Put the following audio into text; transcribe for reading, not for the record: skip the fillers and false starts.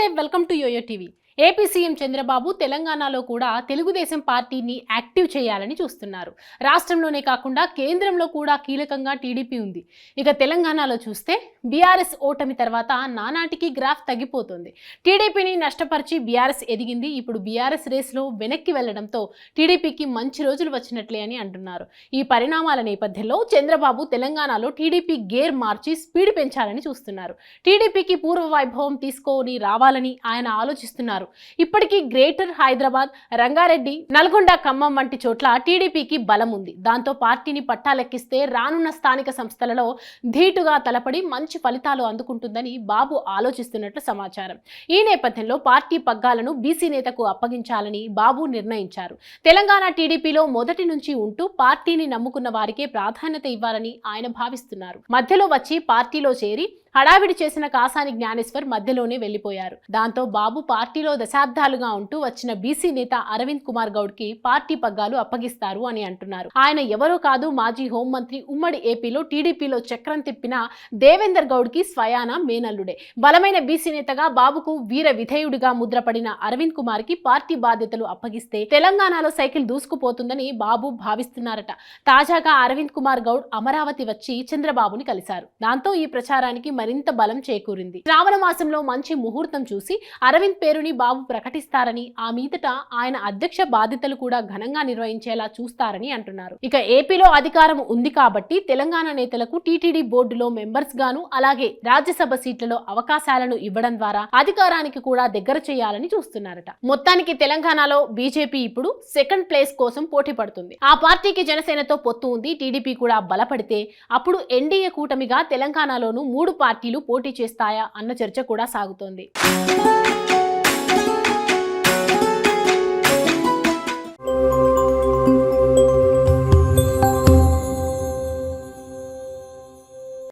నమస్తే, welcome to YOYO TV. AP CM Chandrababu తెలంగాణలో కూడా తెలుగుదేశం పార్టీని యాక్టివ్ చేయాలని చూస్తున్నారు. రాష్ట్రంలోనే కాకుండా కేంద్రంలో కూడా కీలకంగా టీడీపీ ఉంది. ఇక తెలంగాణలో చూస్తే బీఆర్ఎస్ ఓటమి తర్వాత నానాటికి గ్రాఫ్ తగ్గిపోతుంది. టీడీపీని నష్టపరిచి బీఆర్ఎస్ ఎదిగింది. ఇప్పుడు బీఆర్ఎస్ రేస్లో వెనక్కి వెళ్లడంతో టీడీపీకి మంచి రోజులు వచ్చినట్లే అని అంటున్నారు. ఈ పరిణామాల నేపథ్యంలో చంద్రబాబు తెలంగాణలో టీడీపీ గేర్ మార్చి స్పీడ్ పెంచాలని చూస్తున్నారు. టీడీపీకి పూర్వ వైభవం తీసుకొని రావాలని ఆయన ఆలోచిస్తున్నారు. ఇప్పటికీ గ్రేటర్ హైదరాబాద్, రంగారెడ్డి, నల్గొండ, ఖమ్మం వంటి చోట్ల టీడీపీకి బలం ఉంది. దాంతో పార్టీని పట్టాలెక్కిస్తే రానున్న స్థానిక సంస్థలలో ధీటుగా తలపడి మంచి ఫలితాలు అందుకుంటుందని బాబు ఆలోచిస్తున్నట్లు సమాచారం. ఈ నేపథ్యంలో పార్టీ పగ్గాలను బీసీ నేతకు అప్పగించాలని బాబు నిర్ణయించారు. తెలంగాణ టీడీపీలో మొదటి నుంచి ఉంటూ పార్టీని నమ్ముకున్న వారికే ప్రాధాన్యత ఇవ్వాలని ఆయన భావిస్తున్నారు. మధ్యలో వచ్చి పార్టీలో చేరి హడావిడి చేసిన కాసాని జ్ఞానేశ్వర్ మధ్యలోనే వెళ్లిపోయారు. దాంతో బాబు పార్టీలో దశాబ్దాలుగా ఉంటూ వచ్చిన బీసీ నేత అరవింద్ కుమార్ గౌడ్ కి పార్టీ పగ్గాలు అప్పగిస్తారు అని అంటున్నారు. ఆయన ఎవరో కాదు, మాజీ హోంమంత్రి, ఉమ్మడి ఏపీలో టీడీపీలో చక్రం తిప్పిన దేవేందర్ గౌడ్ కి స్వయాన మేనల్లుడే. బలమైన బీసీ నేతగా బాబుకు వీర విధేయుడిగా ముద్రపడిన అరవింద్ కుమార్ కి పార్టీ బాధ్యతలు అప్పగిస్తే తెలంగాణలో సైకిల్ దూసుకుపోతుందని బాబు భావిస్తున్నారట. తాజాగా అరవింద్ కుమార్ గౌడ్ అమరావతి వచ్చి చంద్రబాబుని కలిశారు. దాంతో ఈ ప్రచారానికి మరింత బలం చేకూరింది. శ్రావణ మాసంలో మంచి ముహూర్తం చూసి అరవింద్ పేరుని బాబు ప్రకటిస్తారని, ఆ మీదట ఆయన అధ్యక్ష బాధ్యతలు కూడా ఘనంగా నిర్వహించేలా చూస్తారని అంటున్నారు. ఇక ఏపీలో అధికారం ఉంది కాబట్టి తెలంగాణ నేతలకు టీటీడీ బోర్డులో మెంబర్స్ గాను, అలాగే రాజ్యసభ సీట్లలో అవకాశాలను ఇవ్వడం ద్వారా అధికారానికి కూడా దగ్గర చేయాలని చూస్తున్నారట. మొత్తానికి తెలంగాణలో బీజేపీ ఇప్పుడు సెకండ్ ప్లేస్ కోసం పోటీ పడుతుంది. ఆ పార్టీకి జనసేనతో పొత్తు ఉంది. టీడీపీ కూడా బలపడితే అప్పుడు ఎన్డీఏ కూటమిగా తెలంగాణలోనూ 3 పార్టీలు పోటీ చేస్తాయా అన్న చర్చ కూడా సాగుతోంది.